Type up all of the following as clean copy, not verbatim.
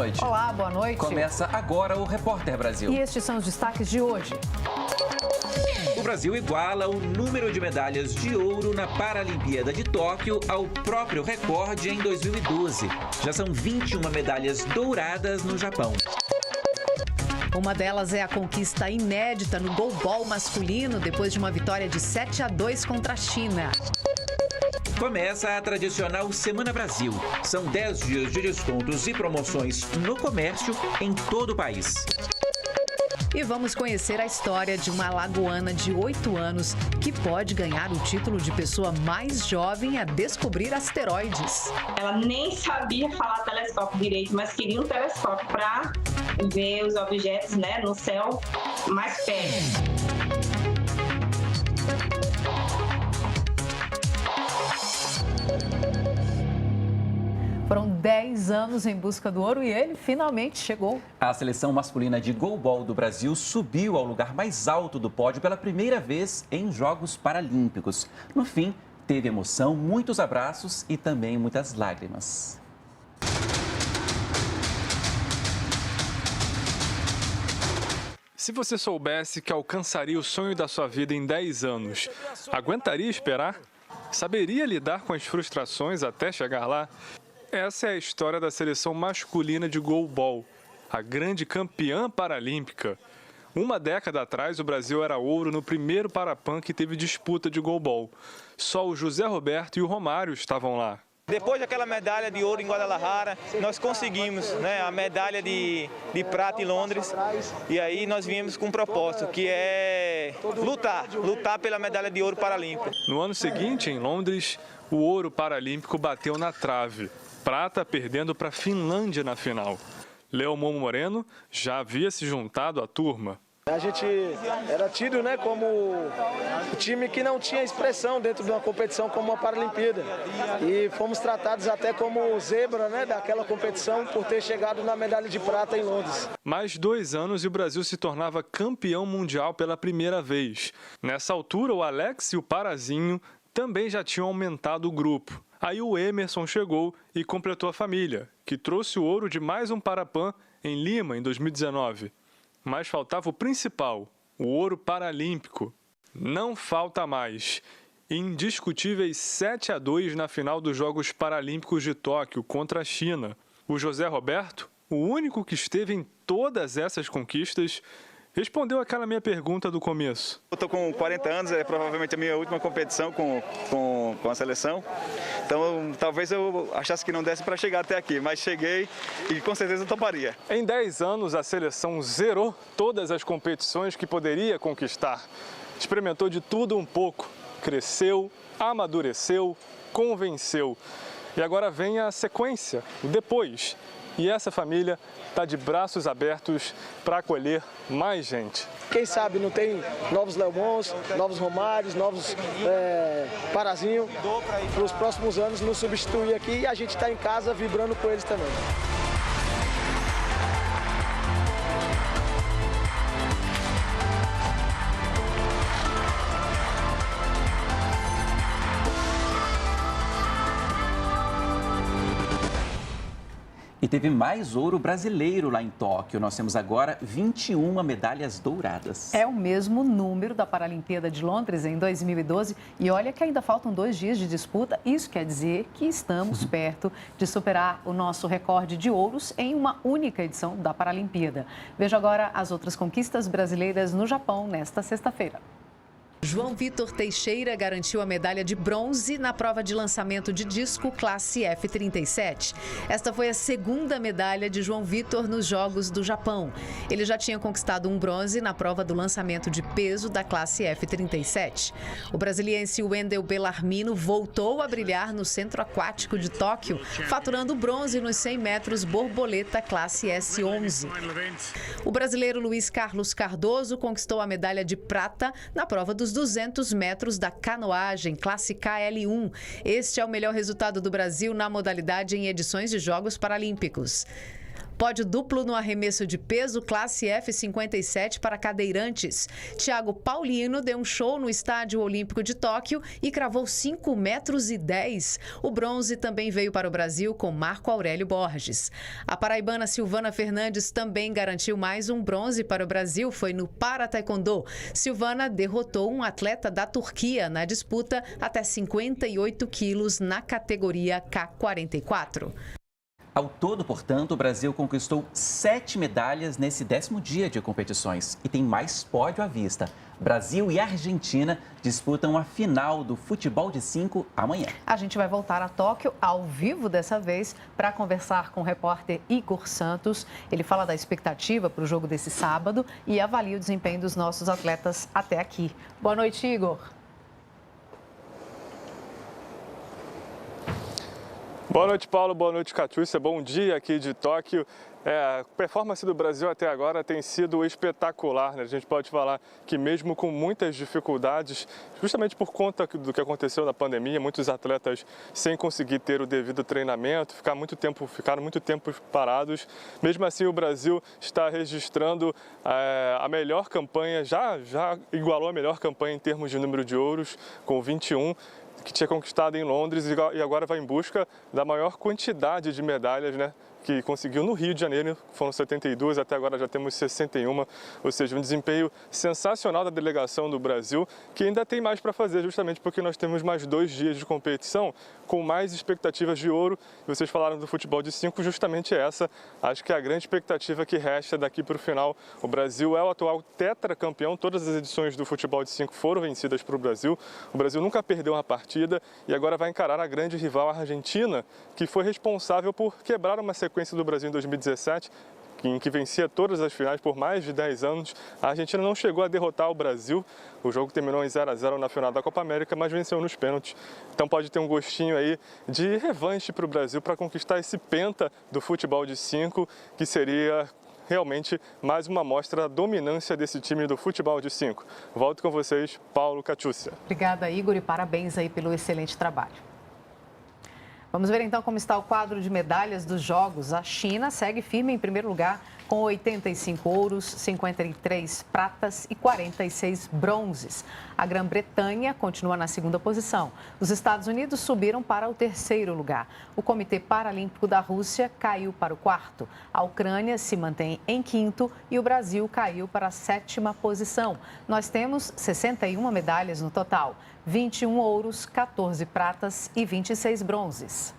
noite. Olá, boa noite. Começa agora o Repórter Brasil. E estes são os destaques de hoje. O Brasil iguala o número de medalhas de ouro na Paralimpíada de Tóquio ao próprio recorde em 2012. Já são 21 medalhas douradas no Japão. Uma delas é a conquista inédita no goalball masculino, depois de uma vitória de 7-2 contra a China. Começa a tradicional Semana Brasil. São 10 dias de descontos e promoções no comércio em todo o país. E vamos conhecer a história de uma alagoana de 8 anos que pode ganhar o título de pessoa mais jovem a descobrir asteroides. Ela nem sabia falar telescópio direito, mas queria um telescópio para ver os objetos, né, no céu mais perto. Foram 10 anos em busca do ouro e ele finalmente chegou. A seleção masculina de goalball do Brasil subiu ao lugar mais alto do pódio pela primeira vez em Jogos Paralímpicos. No fim, teve emoção, muitos abraços e também muitas lágrimas. Se você soubesse que alcançaria o sonho da sua vida em 10 anos, aguentaria esperar? Saberia lidar com as frustrações até chegar lá? Essa é a história da seleção masculina de goalball, a grande campeã paralímpica. Uma década atrás, o Brasil era ouro no primeiro Parapan que teve disputa de goalball. Só o José Roberto e o Romário estavam lá. Depois daquela medalha de ouro em Guadalajara, nós conseguimos, né, a medalha de prata em Londres. E aí nós viemos com um propósito, que é lutar pela medalha de ouro paralímpica. No ano seguinte, em Londres, o ouro paralímpico bateu na trave. Prata perdendo para a Finlândia na final. Leomon Moreno já havia se juntado à turma. A gente era tido, né, como o time que não tinha expressão dentro de uma competição como uma Paralimpíada. E fomos tratados até como zebra, né, daquela competição por ter chegado na medalha de prata em Londres. Mais 2 anos e o Brasil se tornava campeão mundial pela primeira vez. Nessa altura, o Alex e o Parazinho também já tinham aumentado o grupo. Aí o Emerson chegou e completou a família, que trouxe o ouro de mais um Parapan em Lima, em 2019. Mas faltava o principal, o ouro paralímpico. Não falta mais. Indiscutíveis 7-2 na final dos Jogos Paralímpicos de Tóquio contra a China. O José Roberto, o único que esteve em todas essas conquistas, respondeu aquela minha pergunta do começo. Eu estou com 40 anos, é provavelmente a minha última competição com a seleção. Então, talvez eu achasse que não desse para chegar até aqui, mas cheguei e com certeza toparia. Em 10 anos, a seleção zerou todas as competições que poderia conquistar. Experimentou de tudo um pouco, cresceu, amadureceu, convenceu. E agora vem a sequência, o depois. E essa família está de braços abertos para acolher mais gente. Quem sabe não tem novos Leomons, novos Romários, novos Parazinho para os próximos anos nos substituir aqui e a gente está em casa vibrando com eles também. E teve mais ouro brasileiro lá em Tóquio. Nós temos agora 21 medalhas douradas. É o mesmo número da Paralimpíada de Londres em 2012. E olha que ainda faltam 2 dias de disputa. Isso quer dizer que estamos perto de superar o nosso recorde de ouros em uma única edição da Paralimpíada. Veja agora as outras conquistas brasileiras no Japão nesta sexta-feira. João Vitor Teixeira garantiu a medalha de bronze na prova de lançamento de disco classe F37. Esta foi a segunda medalha de João Vitor nos Jogos do Japão. Ele já tinha conquistado um bronze na prova do lançamento de peso da classe F37. O brasiliense Wendel Bellarmino voltou a brilhar no Centro Aquático de Tóquio, faturando bronze nos 100 metros borboleta classe S11. O brasileiro Luiz Carlos Cardoso conquistou a medalha de prata na prova dos 200 metros da canoagem, classe KL1. Este é o melhor resultado do Brasil na modalidade em edições de Jogos Paralímpicos. Pódio duplo no arremesso de peso, classe F57 para cadeirantes. Thiago Paulino deu um show no Estádio Olímpico de Tóquio e cravou 5,10 metros. O bronze também veio para o Brasil com Marco Aurélio Borges. A paraibana Silvana Fernandes também garantiu mais um bronze para o Brasil, foi no Para-Taekwondo. Silvana derrotou um atleta da Turquia na disputa até 58 quilos na categoria K44. Ao todo, portanto, o Brasil conquistou 7 medalhas nesse 10º dia de competições e tem mais pódio à vista. Brasil e Argentina disputam a final do futebol de 5 amanhã. A gente vai voltar a Tóquio ao vivo dessa vez para conversar com o repórter Igor Santos. Ele fala da expectativa para o jogo desse sábado e avalia o desempenho dos nossos atletas até aqui. Boa noite, Igor. Boa noite, Paulo. Boa noite, Catiúcia. Bom dia aqui de Tóquio. A performance do Brasil até agora tem sido espetacular, né? A gente pode falar que mesmo com muitas dificuldades, justamente por conta do que aconteceu na pandemia, muitos atletas sem conseguir ter o devido treinamento, ficaram muito tempo parados. Mesmo assim, o Brasil está registrando a melhor campanha, já igualou a melhor campanha em termos de número de ouros, com 21, que tinha conquistado em Londres e agora vai em busca da maior quantidade de medalhas, né, que conseguiu no Rio de Janeiro, foram 72, até agora já temos 61, ou seja, um desempenho sensacional da delegação do Brasil, que ainda tem mais para fazer, justamente porque nós temos mais 2 dias de competição, com mais expectativas de ouro. E vocês falaram do futebol de 5, justamente essa, acho que é a grande expectativa que resta daqui para o final. O Brasil é o atual tetracampeão, todas as edições do futebol de 5 foram vencidas para o Brasil nunca perdeu uma partida e agora vai encarar a grande rival, a Argentina, que foi responsável por quebrar uma sequência do Brasil em 2017, em que vencia todas as finais por mais de 10 anos. A Argentina não chegou a derrotar o Brasil, o jogo terminou em 0-0 na final da Copa América, mas venceu nos pênaltis. Então pode ter um gostinho aí de revanche para o Brasil para conquistar esse penta do futebol de 5, que seria realmente mais uma amostra da dominância desse time do futebol de 5. Volto com vocês, Paulo, Catiúcia. Obrigada, Igor, e parabéns aí pelo excelente trabalho. Vamos ver então como está o quadro de medalhas dos Jogos. A China segue firme em primeiro lugar com 85 ouros, 53 pratas e 46 bronzes. A Grã-Bretanha continua na segunda posição. Os Estados Unidos subiram para o terceiro lugar. O Comitê Paralímpico da Rússia caiu para o quarto. A Ucrânia se mantém em quinto e o Brasil caiu para a 7ª posição. Nós temos 61 medalhas no total, 21 ouros, 14 pratas e 26 bronzes.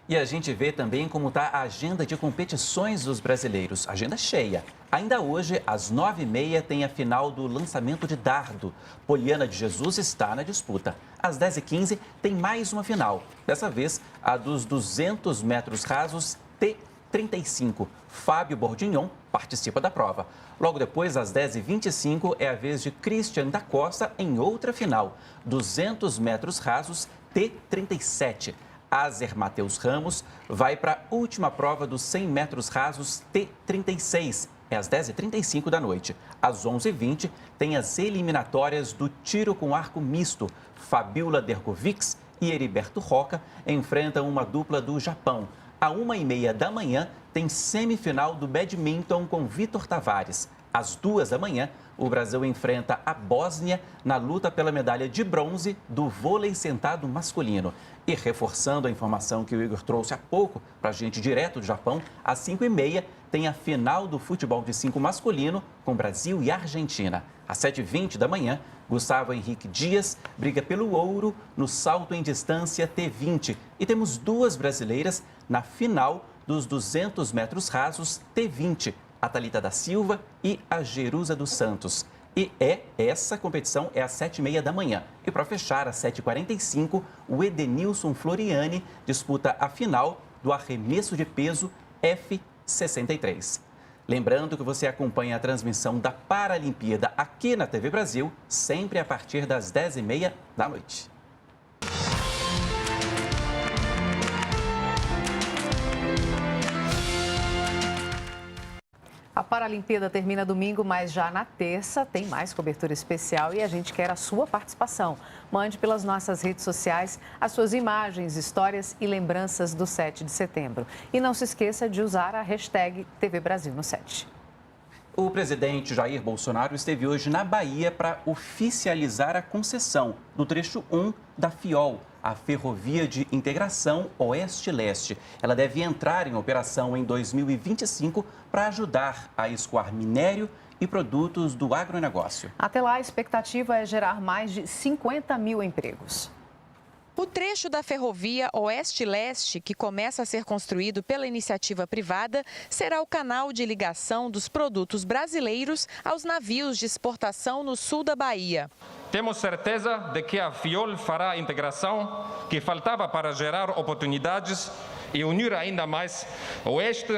E a gente vê também como está a agenda de competições dos brasileiros. Agenda cheia. Ainda hoje, às 9h30, tem a final do lançamento de dardo. Poliana de Jesus está na disputa. Às 10h15, tem mais uma final. Dessa vez, a dos 200 metros rasos T35. Fábio Bordignon participa da prova. Logo depois, às 10h25, é a vez de Christian da Costa em outra final. 200 metros rasos T37. Azer Matheus Ramos vai para a última prova dos 100 metros rasos T36. É às 10h35 da noite. Às 11h20, tem as eliminatórias do tiro com arco misto. Fabiola Dergovics e Heriberto Roca enfrentam uma dupla do Japão. À 1h30 da manhã, tem semifinal do badminton com Vitor Tavares. Às 2h da manhã, o Brasil enfrenta a Bósnia na luta pela medalha de bronze do vôlei sentado masculino. E reforçando a informação que o Igor trouxe há pouco para a gente direto do Japão, às 5h30 tem a final do futebol de 5 masculino com Brasil e Argentina. Às 7h20 da manhã, Gustavo Henrique Dias briga pelo ouro no salto em distância T20. E temos 2 brasileiras na final dos 200 metros rasos T20. A Thalita da Silva e a Jerusa dos Santos. E essa competição é às 7h30 da manhã. E para fechar, às 7h45, o Edenilson Floriani disputa a final do arremesso de peso F63. Lembrando que você acompanha a transmissão da Paralimpíada aqui na TV Brasil, sempre a partir das 10h30 da noite. A Paralimpíada Paralimpíada termina domingo, mas já na terça tem mais cobertura especial e a gente quer a sua participação. Mande pelas nossas redes sociais as suas imagens, histórias e lembranças do 7 de setembro. E não se esqueça de usar a hashtag TV Brasil no 7. O presidente Jair Bolsonaro esteve hoje na Bahia para oficializar a concessão do trecho 1 da FIOL, a Ferrovia de Integração Oeste-Leste. Ela deve entrar em operação em 2025 para ajudar a escoar minério e produtos do agronegócio. Até lá, a expectativa é gerar mais de 50 mil empregos. O trecho da ferrovia Oeste-Leste, que começa a ser construído pela iniciativa privada, será o canal de ligação dos produtos brasileiros aos navios de exportação no sul da Bahia. Temos certeza de que a FIOL fará a integração que faltava para gerar oportunidades e unir ainda mais o oeste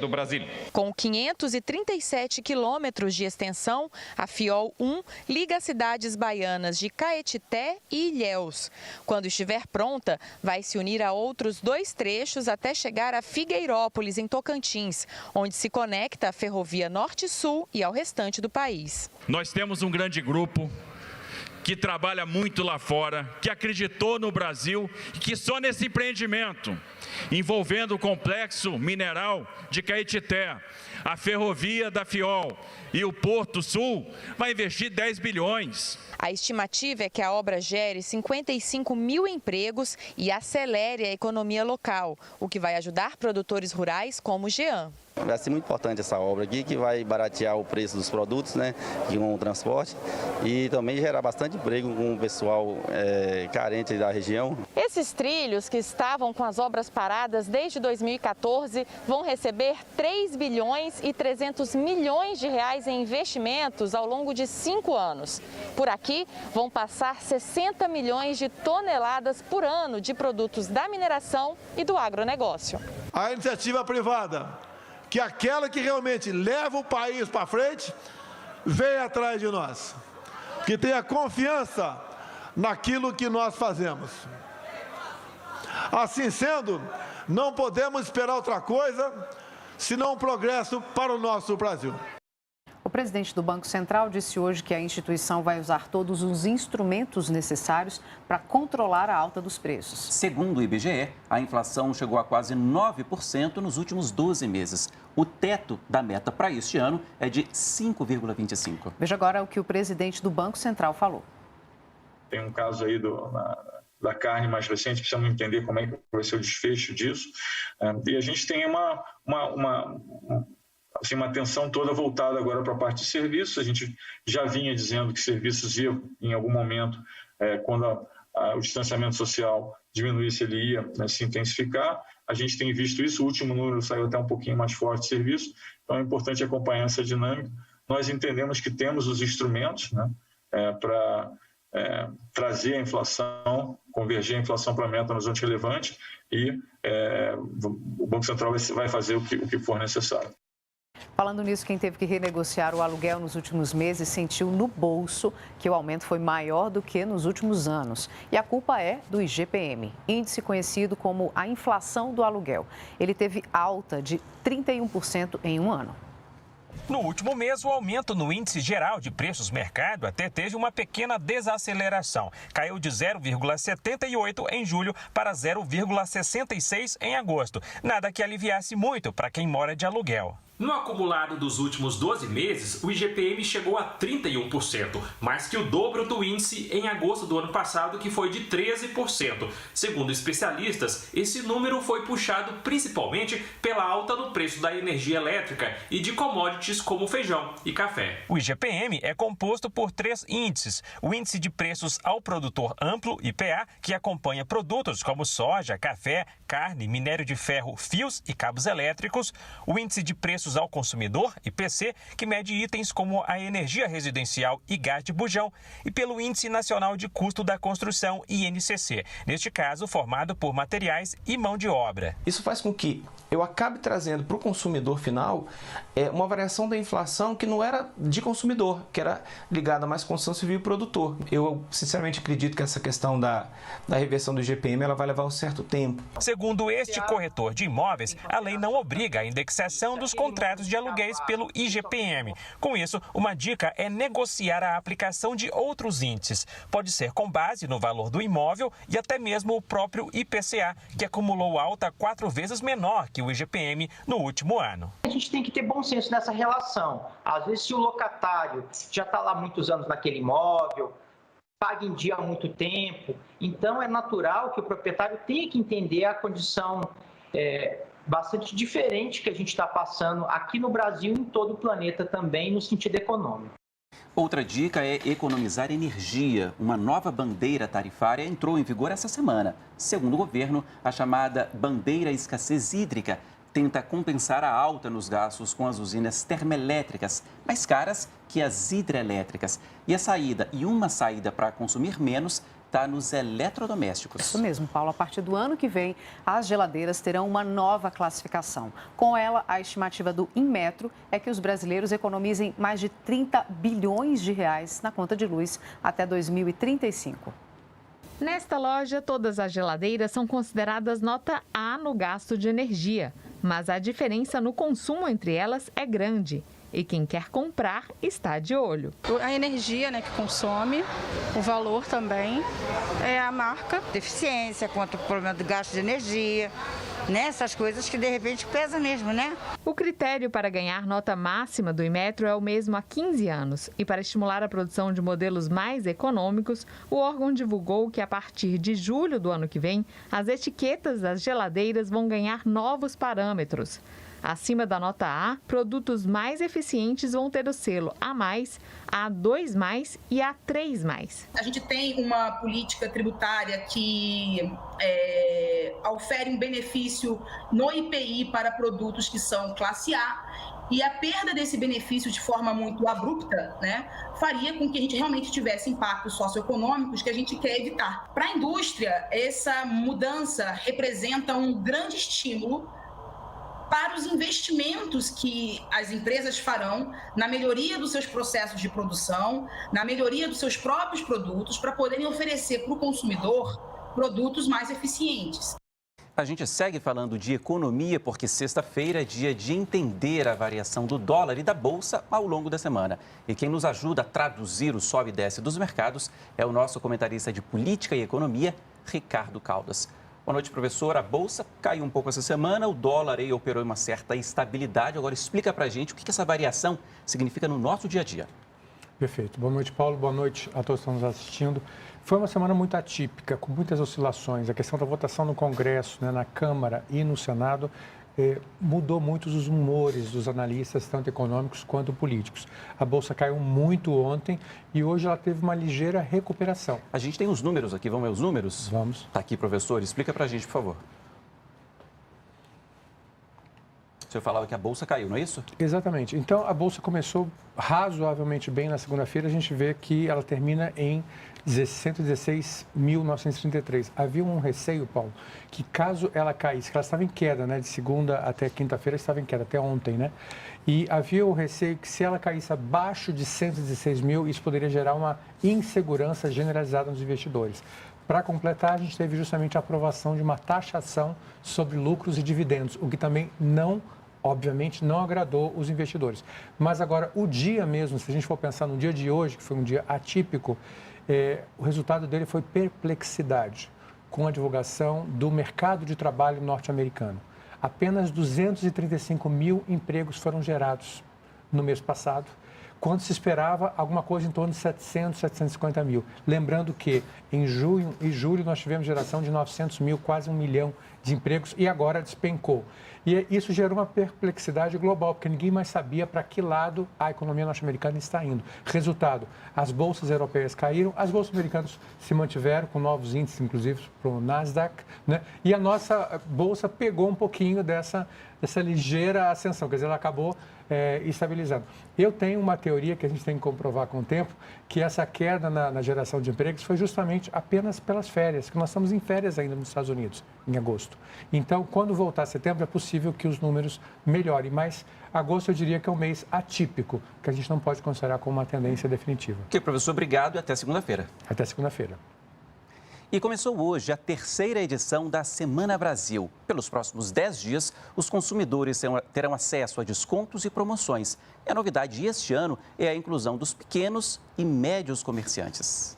do Brasil. Com 537 quilômetros de extensão, a FIOL 1 liga as cidades baianas de Caetité e Ilhéus. Quando estiver pronta, vai se unir a outros 2 trechos até chegar a Figueirópolis, em Tocantins, onde se conecta a ferrovia Norte-Sul e ao restante do país. Nós temos um grande grupo que trabalha muito lá fora, que acreditou no Brasil e que só nesse empreendimento, envolvendo o complexo mineral de Caetité, a ferrovia da FIOL e o Porto Sul, vai investir 10 bilhões. A estimativa é que a obra gere 55 mil empregos e acelere a economia local, o que vai ajudar produtores rurais como o Jean. Vai ser muito importante essa obra aqui, que vai baratear o preço dos produtos, né, com o transporte, e também gerar bastante emprego com o pessoal carente da região. Esses trilhos, que estavam com as obras paradas desde 2014, vão receber 3 bilhões e 300 milhões de reais em investimentos ao longo de 5 anos. Por aqui, vão passar 60 milhões de toneladas por ano de produtos da mineração e do agronegócio. A iniciativa privada, que é aquela que realmente leva o país para frente, vem atrás de nós, que tenha confiança naquilo que nós fazemos. Assim sendo, não podemos esperar outra coisa senão um progresso para o nosso Brasil. O presidente do Banco Central disse hoje que a instituição vai usar todos os instrumentos necessários para controlar a alta dos preços. Segundo o IBGE, a inflação chegou a quase 9% nos últimos 12 meses. O teto da meta para este ano é de 5,25%. Veja agora o que o presidente do Banco Central falou. Tem um caso aí da carne mais recente, precisamos entender como é que vai ser o desfecho disso. E a gente tem uma atenção toda voltada agora para a parte de serviços. A gente já vinha dizendo que serviços ia, em algum momento, quando o distanciamento social diminuísse, ele ia se intensificar. A gente tem visto isso, o último número saiu até um pouquinho mais forte de serviço, então é importante acompanhar essa dinâmica. Nós entendemos que temos os instrumentos, né, para trazer a inflação, convergir a inflação para a meta no horizonte relevante, e o Banco Central vai fazer o que for necessário. Falando nisso, quem teve que renegociar o aluguel nos últimos meses sentiu no bolso que o aumento foi maior do que nos últimos anos. E a culpa é do IGPM, índice conhecido como a inflação do aluguel. Ele teve alta de 31% em um ano. No último mês, o aumento no índice geral de preços mercado até teve uma pequena desaceleração. Caiu de 0,78 em julho para 0,66 em agosto. Nada que aliviasse muito para quem mora de aluguel. No acumulado dos últimos 12 meses, o IGPM chegou a 31%, mais que o dobro do índice em agosto do ano passado, que foi de 13%. Segundo especialistas, esse número foi puxado principalmente pela alta no preço da energia elétrica e de commodities como feijão e café. O IGPM é composto por 3 índices. O índice de preços ao produtor amplo, IPA, que acompanha produtos como soja, café, carne, minério de ferro, fios e cabos elétricos. O índice de preços ao consumidor, IPC, que mede itens como a energia residencial e gás de bujão, e pelo Índice Nacional de Custo da Construção, INCC, neste caso formado por materiais e mão de obra. Isso faz com que eu acabe trazendo para o consumidor final uma variação da inflação que não era de consumidor, que era ligada mais à construção civil e produtor. Eu, sinceramente, acredito que essa questão da reversão do IGPM ela vai levar um certo tempo. Segundo este corretor de imóveis, a lei não obriga a indexação dos contratos contratos de aluguéis pelo IGPM. Com isso, uma dica é negociar a aplicação de outros índices. Pode ser com base no valor do imóvel e até mesmo o próprio IPCA, que acumulou alta 4 vezes menor que o IGPM no último ano. A gente tem que ter bom senso nessa relação. Às vezes, se o locatário já está lá há muitos anos naquele imóvel, paga em dia há muito tempo, então é natural que o proprietário tenha que entender a condição bastante diferente que a gente está passando aqui no Brasil e em todo o planeta também, no sentido econômico. Outra dica é economizar energia. Uma nova bandeira tarifária entrou em vigor essa semana. Segundo o governo, a chamada Bandeira Escassez Hídrica tenta compensar a alta nos gastos com as usinas termoelétricas, mais caras que as hidrelétricas. E uma saída para consumir menos está nos eletrodomésticos. Isso mesmo, Paulo. A partir do ano que vem, as geladeiras terão uma nova classificação. Com ela, a estimativa do Inmetro é que os brasileiros economizem mais de 30 bilhões de reais na conta de luz até 2035. Nesta loja, todas as geladeiras são consideradas nota A no gasto de energia, mas a diferença no consumo entre elas é grande. E quem quer comprar está de olho. A energia, que consome, o valor também, é a marca. Deficiência, quanto ao problema do gasto de energia, essas coisas que de repente pesam mesmo, né? O critério para ganhar nota máxima do Inmetro é o mesmo há 15 anos. E para estimular a produção de modelos mais econômicos, o órgão divulgou que a partir de julho do ano que vem, as etiquetas das geladeiras vão ganhar novos parâmetros. Acima da nota A, produtos mais eficientes vão ter o selo A+, A2+, e A3+. A gente tem uma política tributária que ofere um benefício no IPI para produtos que são classe A, e a perda desse benefício de forma muito abrupta, faria com que a gente realmente tivesse impactos socioeconômicos que a gente quer evitar. Para a indústria, essa mudança representa um grande estímulo para os investimentos que as empresas farão na melhoria dos seus processos de produção, na melhoria dos seus próprios produtos, para poderem oferecer para o consumidor produtos mais eficientes. A gente segue falando de economia porque sexta-feira é dia de entender a variação do dólar e da bolsa ao longo da semana. E quem nos ajuda a traduzir o sobe e desce dos mercados é o nosso comentarista de política e economia, Ricardo Caldas. Boa noite, professor. A bolsa caiu um pouco essa semana, o dólar aí operou uma certa estabilidade. Agora explica pra gente o que essa variação significa no nosso dia a dia. Perfeito. Boa noite, Paulo. Boa noite a todos que estão nos assistindo. Foi uma semana muito atípica, com muitas oscilações. A questão da votação no Congresso, na Câmara e no Senado, mudou muito os humores dos analistas, tanto econômicos quanto políticos. A Bolsa caiu muito ontem e hoje ela teve uma ligeira recuperação. A gente tem os números aqui, vamos ver os números? Vamos. Está aqui, professor, explica para a gente, por favor. O senhor falava que a Bolsa caiu, não é isso? Exatamente. Então, a Bolsa começou razoavelmente bem na segunda-feira. A gente vê que ela termina em 116.933. Havia um receio, Paulo, que caso ela caísse, que ela estava em queda, de segunda até quinta-feira estava em queda, até ontem, E havia o receio que se ela caísse abaixo de 116 mil, isso poderia gerar uma insegurança generalizada nos investidores. Para completar, a gente teve justamente a aprovação de uma taxação sobre lucros e dividendos, o que também obviamente não agradou os investidores. Mas agora, o dia mesmo, se a gente for pensar no dia de hoje, que foi um dia atípico, o resultado dele foi perplexidade com a divulgação do mercado de trabalho norte-americano. Apenas 235 mil empregos foram gerados no mês passado, quando se esperava alguma coisa em torno de 700, 750 mil. Lembrando que em junho e julho nós tivemos geração de 900 mil, quase 1 milhão de empregos, e agora despencou. E isso gerou uma perplexidade global, porque ninguém mais sabia para que lado a economia norte-americana está indo. Resultado, as bolsas europeias caíram, as bolsas americanas se mantiveram com novos índices, inclusive para o Nasdaq, e a nossa bolsa pegou um pouquinho dessa ligeira ascensão, quer dizer, ela acabou estabilizando. Eu tenho uma teoria que a gente tem que comprovar com o tempo, que essa queda na geração de empregos foi justamente apenas pelas férias, que nós estamos em férias ainda nos Estados Unidos, em agosto. Então, quando voltar a setembro, é possível que os números melhorem, mas agosto eu diria que é um mês atípico, que a gente não pode considerar como uma tendência definitiva. Ok, professor, obrigado e até segunda-feira. Até segunda-feira. E começou hoje a terceira edição da Semana Brasil. Pelos próximos 10 dias, os consumidores terão acesso a descontos e promoções. E a novidade este ano é a inclusão dos pequenos e médios comerciantes.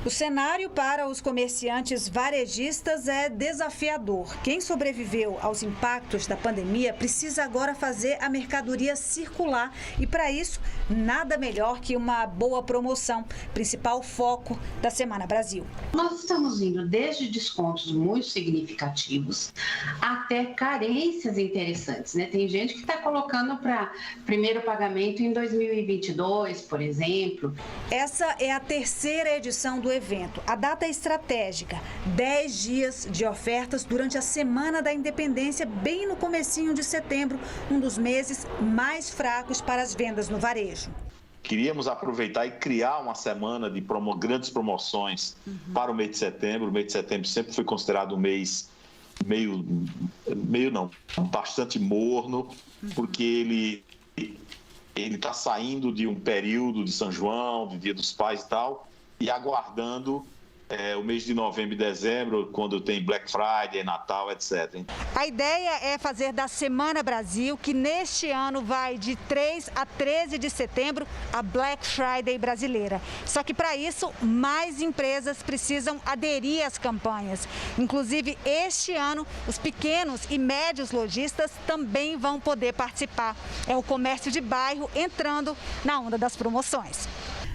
O cenário para os comerciantes varejistas é desafiador. Quem sobreviveu aos impactos da pandemia precisa agora fazer a mercadoria circular. E para isso, nada melhor que uma boa promoção, principal foco da Semana Brasil. Nós estamos indo desde descontos muito significativos até carências interessantes, né? Tem gente que está colocando para primeiro pagamento em 2022, por exemplo. Essa é a terceira edição do evento. A data é estratégica, 10 dias de ofertas durante a Semana da Independência, bem no comecinho de setembro, um dos meses mais fracos para as vendas no varejo. Queríamos aproveitar e criar uma semana de grandes promoções para o mês de setembro. O mês de setembro sempre foi considerado um mês bastante morno, porque ele está saindo de um período de São João, de Dia dos Pais e tal, e aguardando o mês de novembro e dezembro, quando tem Black Friday, Natal, etc. A ideia é fazer da Semana Brasil, que neste ano vai de 3 a 13 de setembro, a Black Friday brasileira. Só que para isso, mais empresas precisam aderir às campanhas. Inclusive, este ano, os pequenos e médios lojistas também vão poder participar. É o comércio de bairro entrando na onda das promoções.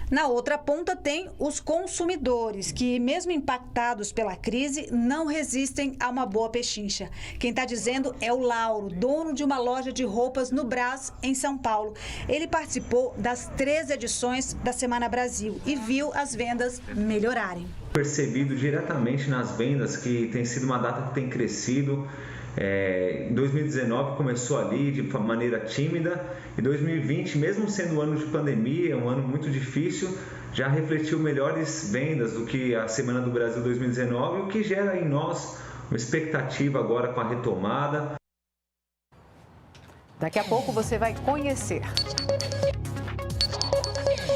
Na outra ponta tem os consumidores, que mesmo impactados pela crise, não resistem a uma boa pechincha. Quem está dizendo é o Lauro, dono de uma loja de roupas no Brás, em São Paulo. Ele participou das 3 edições da Semana Brasil e viu as vendas melhorarem. Percebido diretamente nas vendas que tem sido uma data que tem crescido. Em 2019 começou ali de maneira tímida e 2020, mesmo sendo um ano de pandemia, um ano muito difícil, já refletiu melhores vendas do que a Semana do Brasil 2019, o que gera em nós uma expectativa agora com a retomada. Daqui a pouco você vai conhecer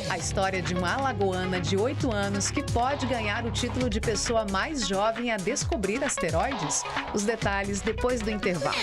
a história de uma alagoana de 8 anos que pode ganhar o título de pessoa mais jovem a descobrir asteroides. Os detalhes depois do intervalo.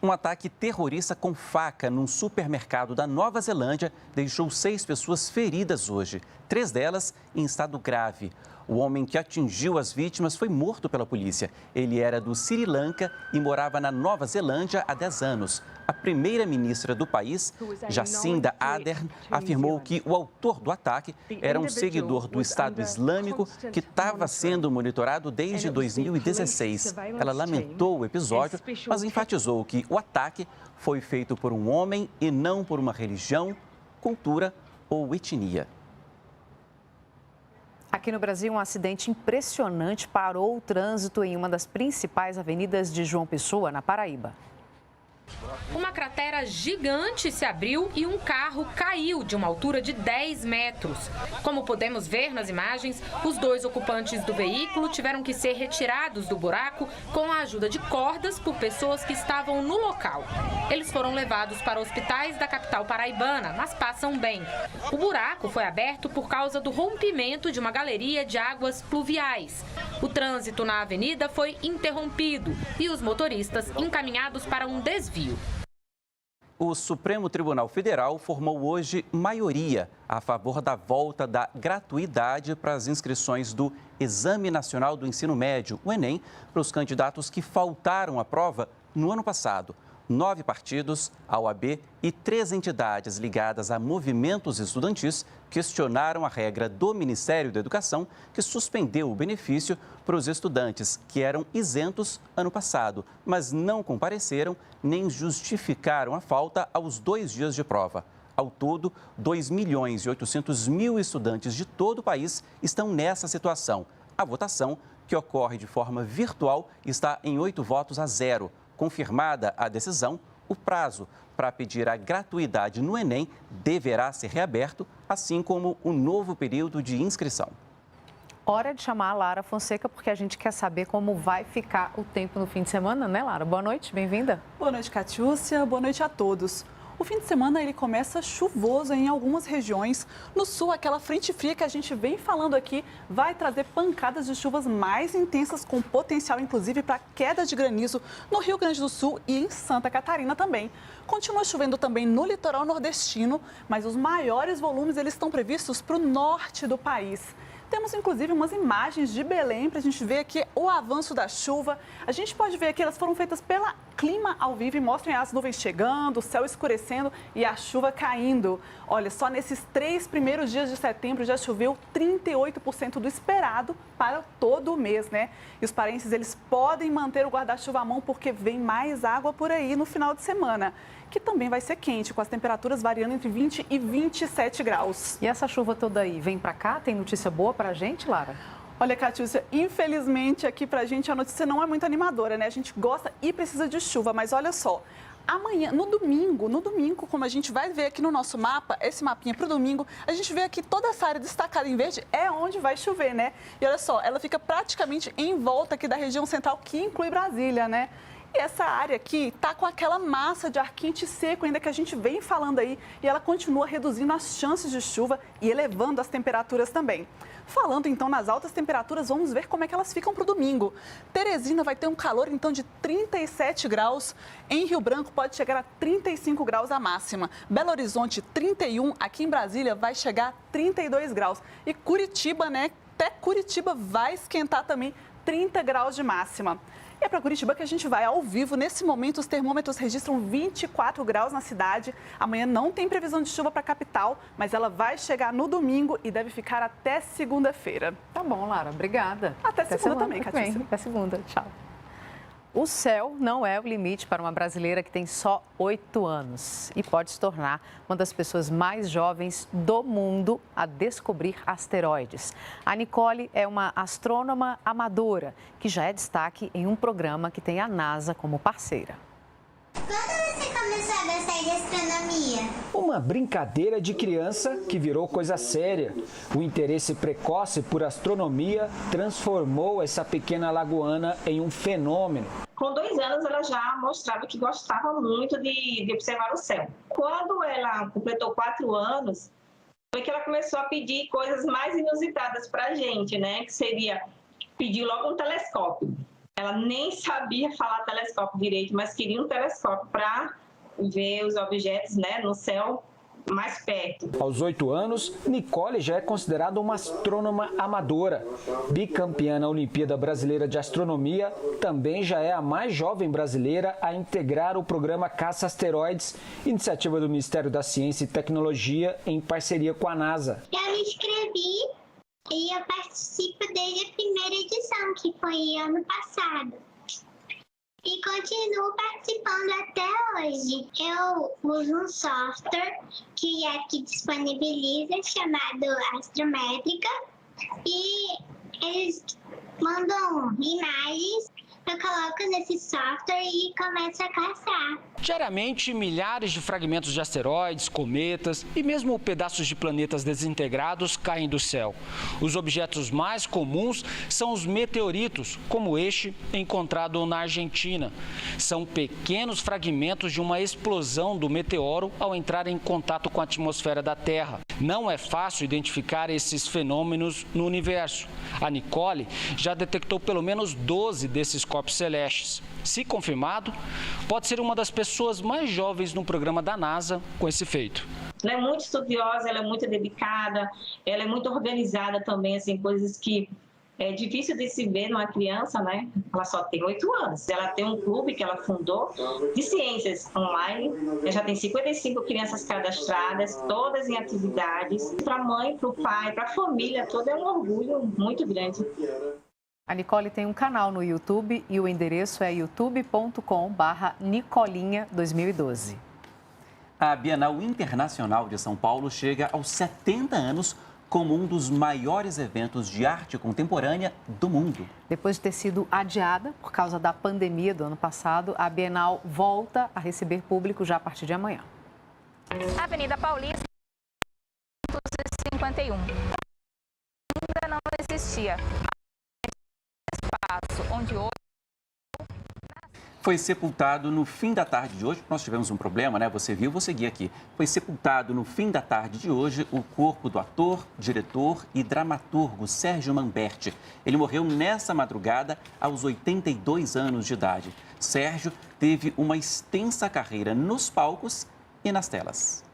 Um ataque terrorista com faca num supermercado da Nova Zelândia deixou 6 pessoas feridas hoje, 3 delas em estado grave. O homem que atingiu as vítimas foi morto pela polícia. Ele era do Sri Lanka e morava na Nova Zelândia há 10 anos. A primeira-ministra do país, Jacinda Ardern, afirmou que o autor do ataque era um seguidor do Estado Islâmico que estava sendo monitorado desde 2016. Ela lamentou o episódio, mas enfatizou que o ataque foi feito por um homem e não por uma religião, cultura ou etnia. Aqui no Brasil, um acidente impressionante parou o trânsito em uma das principais avenidas de João Pessoa, na Paraíba. Uma cratera gigante se abriu e um carro caiu de uma altura de 10 metros. Como podemos ver nas imagens, os 2 ocupantes do veículo tiveram que ser retirados do buraco com a ajuda de cordas por pessoas que estavam no local. Eles foram levados para hospitais da capital paraibana, mas passam bem. O buraco foi aberto por causa do rompimento de uma galeria de águas pluviais. O trânsito na avenida foi interrompido e os motoristas encaminhados para um desvio. O Supremo Tribunal Federal formou hoje maioria a favor da volta da gratuidade para as inscrições do Exame Nacional do Ensino Médio, o Enem, para os candidatos que faltaram à prova no ano passado. 9 partidos, a OAB e 3 entidades ligadas a movimentos estudantis questionaram a regra do Ministério da Educação, que suspendeu o benefício para os estudantes que eram isentos ano passado, mas não compareceram nem justificaram a falta aos 2 dias de prova. Ao todo, 2.800.000 estudantes de todo o país estão nessa situação. A votação, que ocorre de forma virtual, está em 8 votos a 0. Confirmada a decisão, o prazo para pedir a gratuidade no Enem deverá ser reaberto, assim como o novo período de inscrição. Hora de chamar a Lara Fonseca, porque a gente quer saber como vai ficar o tempo no fim de semana, né, Lara? Boa noite, bem-vinda. Boa noite, Catiúcia. Boa noite a todos. O fim de semana ele começa chuvoso em algumas regiões. No sul, aquela frente fria que a gente vem falando aqui vai trazer pancadas de chuvas mais intensas, com potencial inclusive para queda de granizo no Rio Grande do Sul e em Santa Catarina também. Continua chovendo também no litoral nordestino, mas os maiores volumes eles estão previstos para o norte do país. Temos, inclusive, umas imagens de Belém para a gente ver aqui o avanço da chuva. A gente pode ver aqui, elas foram feitas pela Clima ao Vivo e mostram as nuvens chegando, o céu escurecendo e a chuva caindo. Olha, só nesses 3 primeiros dias de setembro já choveu 38% do esperado para todo o mês, né? E os paraenses, eles podem manter o guarda-chuva à mão porque vem mais água por aí no final de semana, que também vai ser quente, com as temperaturas variando entre 20 e 27 graus. E essa chuva toda aí, vem para cá? Tem notícia boa para a gente, Lara? Olha, Catiúcia, infelizmente aqui pra gente a notícia não é muito animadora, né? A gente gosta e precisa de chuva, mas olha só, amanhã, no domingo, como a gente vai ver aqui no nosso mapa, esse mapinha pro domingo, a gente vê aqui toda essa área destacada em verde é onde vai chover, né? E olha só, ela fica praticamente em volta aqui da região central, que inclui Brasília, né? E essa área aqui está com aquela massa de ar quente e seco ainda que a gente vem falando aí e ela continua reduzindo as chances de chuva e elevando as temperaturas também. Falando então nas altas temperaturas, vamos ver como é que elas ficam para o domingo. Teresina vai ter um calor então de 37 graus, em Rio Branco pode chegar a 35 graus a máxima. Belo Horizonte 31, aqui em Brasília vai chegar a 32 graus. E Curitiba, né, até Curitiba vai esquentar também 30 graus de máxima. E é para Curitiba que a gente vai ao vivo. Nesse momento, os termômetros registram 24 graus na cidade. Amanhã não tem previsão de chuva para a capital, mas ela vai chegar no domingo e deve ficar até segunda-feira. Tá bom, Lara. Obrigada. Até segunda também, Catiúcia. Até segunda. Tchau. O céu não é o limite para uma brasileira que tem só 8 anos e pode se tornar uma das pessoas mais jovens do mundo a descobrir asteroides. A Nicole é uma astrônoma amadora que já é destaque em um programa que tem a NASA como parceira. Quando você começou a gostar de astronomia? Uma brincadeira de criança que virou coisa séria. O interesse precoce por astronomia transformou essa pequena alagoana em um fenômeno. Com 2 anos, ela já mostrava que gostava muito de observar o céu. Quando ela completou 4 anos, foi que ela começou a pedir coisas mais inusitadas para a gente, né? Que seria pedir logo um telescópio. Ela nem sabia falar telescópio direito, mas queria um telescópio para ver os objetos, né, no céu mais perto. Aos 8 anos, Nicole já é considerada uma astrônoma amadora. Bicampeã na Olimpíada Brasileira de Astronomia, também já é a mais jovem brasileira a integrar o programa Caça Asteroides, iniciativa do Ministério da Ciência e Tecnologia em parceria com a NASA. Eu me inscrevi e eu participo desde a primeira edição, que foi ano passado. E continuo participando até hoje. Eu uso um software que disponibiliza, chamado Astrométrica, e eles mandam imagens, eu coloco nesse software e começo a caçar. Diariamente, milhares de fragmentos de asteroides, cometas e mesmo pedaços de planetas desintegrados caem do céu. Os objetos mais comuns são os meteoritos, como este encontrado na Argentina. São pequenos fragmentos de uma explosão do meteoro ao entrar em contato com a atmosfera da Terra. Não é fácil identificar esses fenômenos no universo. A Nicole já detectou pelo menos 12 desses corpos celestes. Se confirmado, pode ser uma das pessoas mais jovens no programa da NASA com esse feito. Ela é muito estudiosa, ela é muito dedicada, ela é muito organizada também, assim, coisas que é difícil de se ver numa criança, né? Ela só tem 8 anos. Ela tem um clube que ela fundou de ciências online. Ela já tem 55 crianças cadastradas, todas em atividades. Para a mãe, para o pai, para a família toda, é um orgulho muito grande. A Nicole tem um canal no YouTube e o endereço é youtube.com/Nicolinha2012. A Bienal Internacional de São Paulo chega aos 70 anos como um dos maiores eventos de arte contemporânea do mundo. Depois de ter sido adiada por causa da pandemia do ano passado, a Bienal volta a receber público já a partir de amanhã. Avenida Paulista, 51. Ainda não existia espaço onde hoje foi sepultado no fim da tarde de hoje. Nós tivemos um problema, né? Você viu, vou seguir aqui. Foi sepultado no fim da tarde de hoje o corpo do ator, diretor e dramaturgo Sérgio Manberti. Ele morreu nessa madrugada aos 82 anos de idade. Sérgio teve uma extensa carreira nos palcos e nas telas.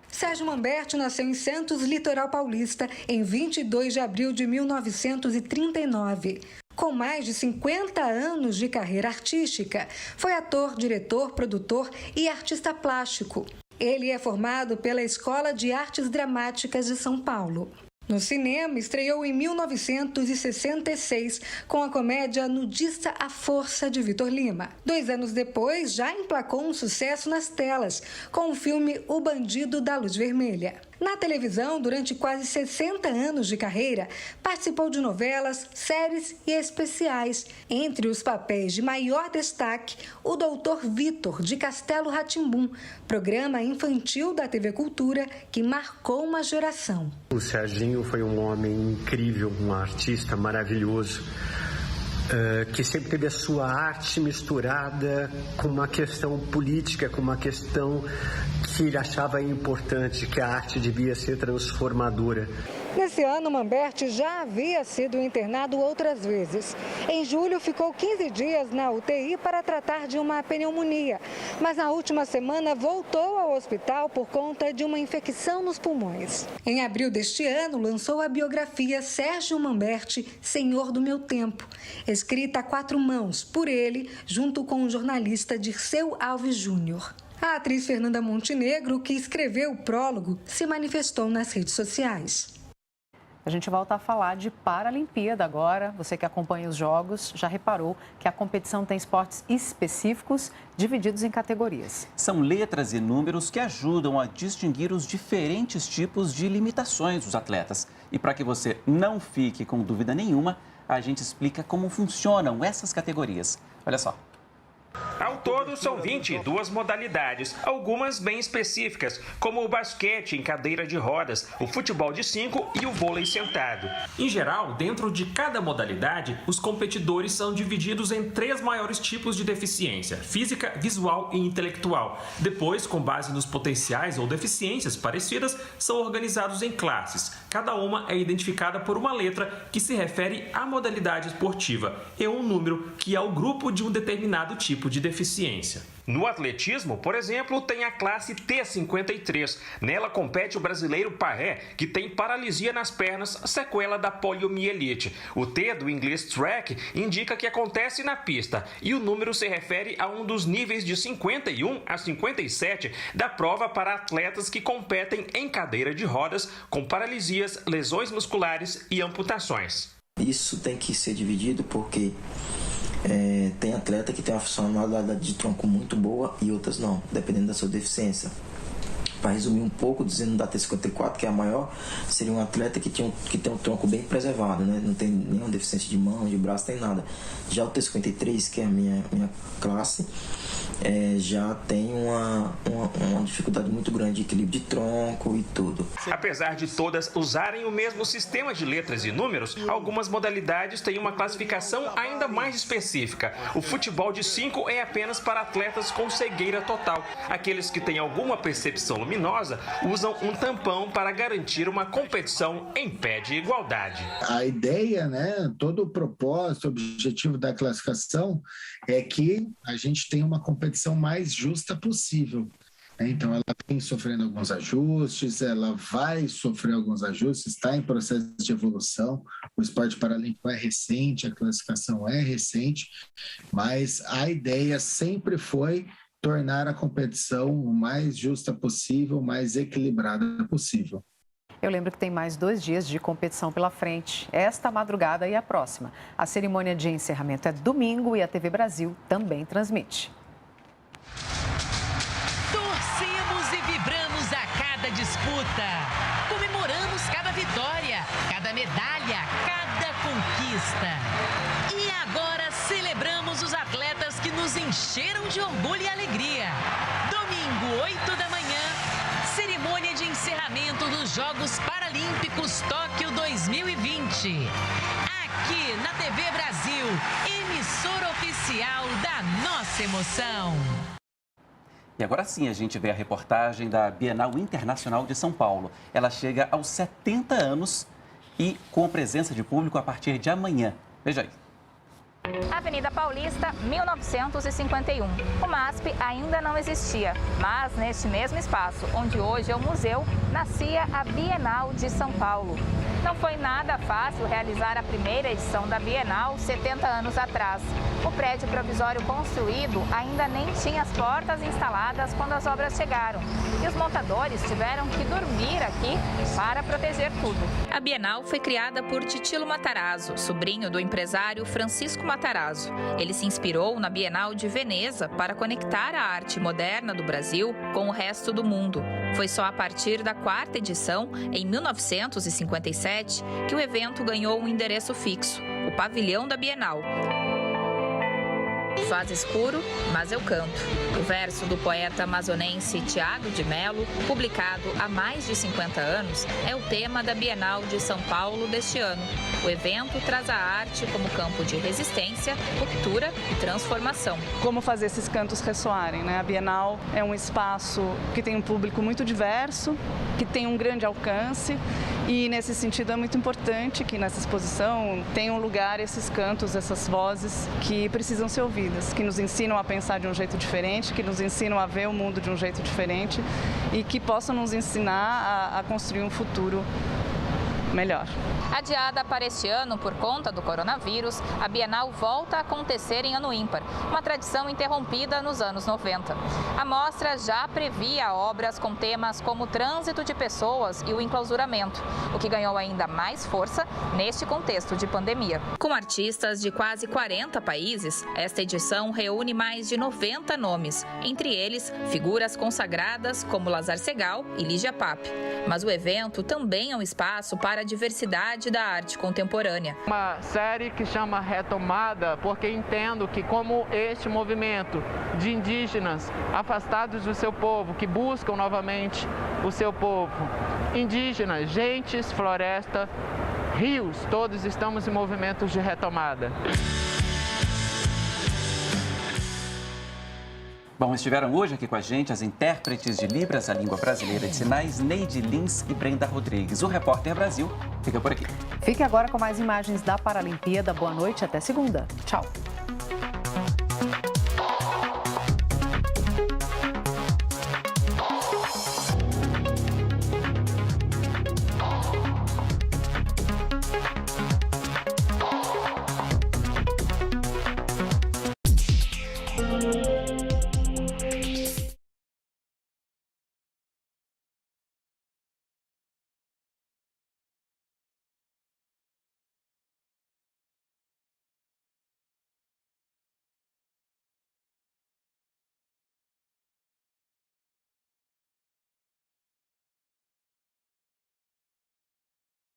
Sérgio Manberti nasceu em Santos, litoral paulista, em 22 de abril de 1939. Com mais de 50 anos de carreira artística, foi ator, diretor, produtor e artista plástico. Ele é formado pela Escola de Artes Dramáticas de São Paulo. No cinema, estreou em 1966 com a comédia nudista A Força, de Vitor Lima. 2 anos depois, já emplacou um sucesso nas telas, com o filme O Bandido da Luz Vermelha. Na televisão, durante quase 60 anos de carreira, participou de novelas, séries e especiais. Entre os papéis de maior destaque, o Dr. Vitor, de Castelo Rá-Tim-Bum, programa infantil da TV Cultura que marcou uma geração. O Serginho foi um homem incrível, um artista maravilhoso, que sempre teve a sua arte misturada com uma questão política, com uma questão que ele achava importante, que a arte devia ser transformadora. Nesse ano, Manberti já havia sido internado outras vezes. Em julho, ficou 15 dias na UTI para tratar de uma pneumonia, mas na última semana voltou ao hospital por conta de uma infecção nos pulmões. Em abril deste ano, lançou a biografia Sérgio Manberti, Senhor do Meu Tempo, escrita a 4 mãos por ele, junto com o jornalista Dirceu Alves Júnior. A atriz Fernanda Montenegro, que escreveu o prólogo, se manifestou nas redes sociais. A gente volta a falar de Paralimpíada agora. Você que acompanha os jogos já reparou que a competição tem esportes específicos divididos em categorias. São letras e números que ajudam a distinguir os diferentes tipos de limitações dos atletas. E para que você não fique com dúvida nenhuma, a gente explica como funcionam essas categorias. Olha só. Ao todo, são 22 modalidades, algumas bem específicas, como o basquete em cadeira de rodas, o futebol de 5 e o vôlei sentado. Em geral, dentro de cada modalidade, os competidores são divididos em 3 maiores tipos de deficiência: física, visual e intelectual. Depois, com base nos potenciais ou deficiências parecidas, são organizados em classes. Cada uma é identificada por uma letra que se refere à modalidade esportiva e um número que é o grupo de um determinado tipo de deficiência. No atletismo, por exemplo, tem a classe T53. Nela compete o brasileiro Parré, que tem paralisia nas pernas, sequela da poliomielite. O T do inglês track indica que acontece na pista e o número se refere a um dos níveis de 51 a 57 da prova para atletas que competem em cadeira de rodas com paralisias, lesões musculares e amputações. Isso tem que ser dividido porque tem atleta que tem uma funcionalidade de tronco muito boa e outras não, dependendo da sua deficiência. Para resumir um pouco, dizendo da T54, que é a maior, seria um atleta que tem um tronco bem preservado, né? Não tem nenhuma deficiência de mão, de braço, nem nada. Já o T53, que é a minha classe, já tem uma dificuldade muito grande de equilíbrio de tronco e tudo. Apesar de todas usarem o mesmo sistema de letras e números, algumas modalidades têm uma classificação ainda mais específica. O futebol de 5 é apenas para atletas com cegueira total. Aqueles que têm alguma percepção luminosa usam um tampão para garantir uma competição em pé de igualdade. A ideia, né, todo o propósito, o objetivo da classificação é que a gente tenha uma competição mais justa possível. Então, ela vem sofrendo alguns ajustes, ela vai sofrer alguns ajustes, está em processo de evolução. O esporte paralímpico é recente, a classificação é recente, mas a ideia sempre foi tornar a competição o mais justa possível, o mais equilibrada possível. Eu lembro que tem mais 2 dias de competição pela frente, esta madrugada e a próxima. A cerimônia de encerramento é domingo e a TV Brasil também transmite. Torcemos e vibramos a cada disputa. Comemoramos cada vitória, cada medalha, cada conquista. E agora celebramos os atletas que nos encheram de orgulho e alegria. Domingo, 8 da manhã, cerimônia de encerramento dos Jogos Paralímpicos Tóquio 2020. Aqui na TV Brasil, emissora oficial da nossa emoção. E agora sim a gente vê a reportagem da Bienal Internacional de São Paulo. Ela chega aos 70 anos e com presença de público a partir de amanhã. Veja aí. Avenida Paulista, 1951. O MASP ainda não existia, mas neste mesmo espaço, onde hoje é o museu, nascia a Bienal de São Paulo. Não foi nada fácil realizar a primeira edição da Bienal 70 anos atrás. O prédio provisório construído ainda nem tinha as portas instaladas quando as obras chegaram. E os montadores tiveram que dormir aqui para proteger tudo. A Bienal foi criada por Titilo Matarazzo, sobrinho do empresário Francisco Matarazzo. Ele se inspirou na Bienal de Veneza para conectar a arte moderna do Brasil com o resto do mundo. Foi só a partir da 4ª edição, em 1957, que o evento ganhou um endereço fixo, o Pavilhão da Bienal. Faz escuro, mas eu canto. O verso do poeta amazonense Tiago de Mello, publicado há mais de 50 anos, é o tema da Bienal de São Paulo deste ano. O evento traz a arte como campo de resistência, ruptura e transformação. Como fazer esses cantos ressoarem, né? A Bienal é um espaço que tem um público muito diverso, que tem um grande alcance e, nesse sentido, é muito importante que nessa exposição tenham lugar esses cantos, essas vozes que precisam ser ouvidas, que nos ensinam a pensar de um jeito diferente, que nos ensinam a ver o mundo de um jeito diferente e que possam nos ensinar a construir um futuro melhor. Adiada para este ano por conta do coronavírus, a Bienal volta a acontecer em ano ímpar, uma tradição interrompida nos anos 90. A mostra já previa obras com temas como o trânsito de pessoas e o enclausuramento, o que ganhou ainda mais força neste contexto de pandemia. Com artistas de quase 40 países, esta edição reúne mais de 90 nomes, entre eles figuras consagradas como Lazar Segal e Lígia Pape. Mas o evento também é um espaço para a diversidade da arte contemporânea. Uma série que chama Retomada, porque entendo que como este movimento de indígenas afastados do seu povo, que buscam novamente o seu povo, indígenas, gentes, floresta, rios, todos estamos em movimentos de retomada. Bom, estiveram hoje aqui com a gente as intérpretes de Libras, a língua brasileira de sinais, Neide Lins e Brenda Rodrigues. O Repórter Brasil fica por aqui. Fique agora com mais imagens da Paralimpíada. Boa noite, até segunda. Tchau.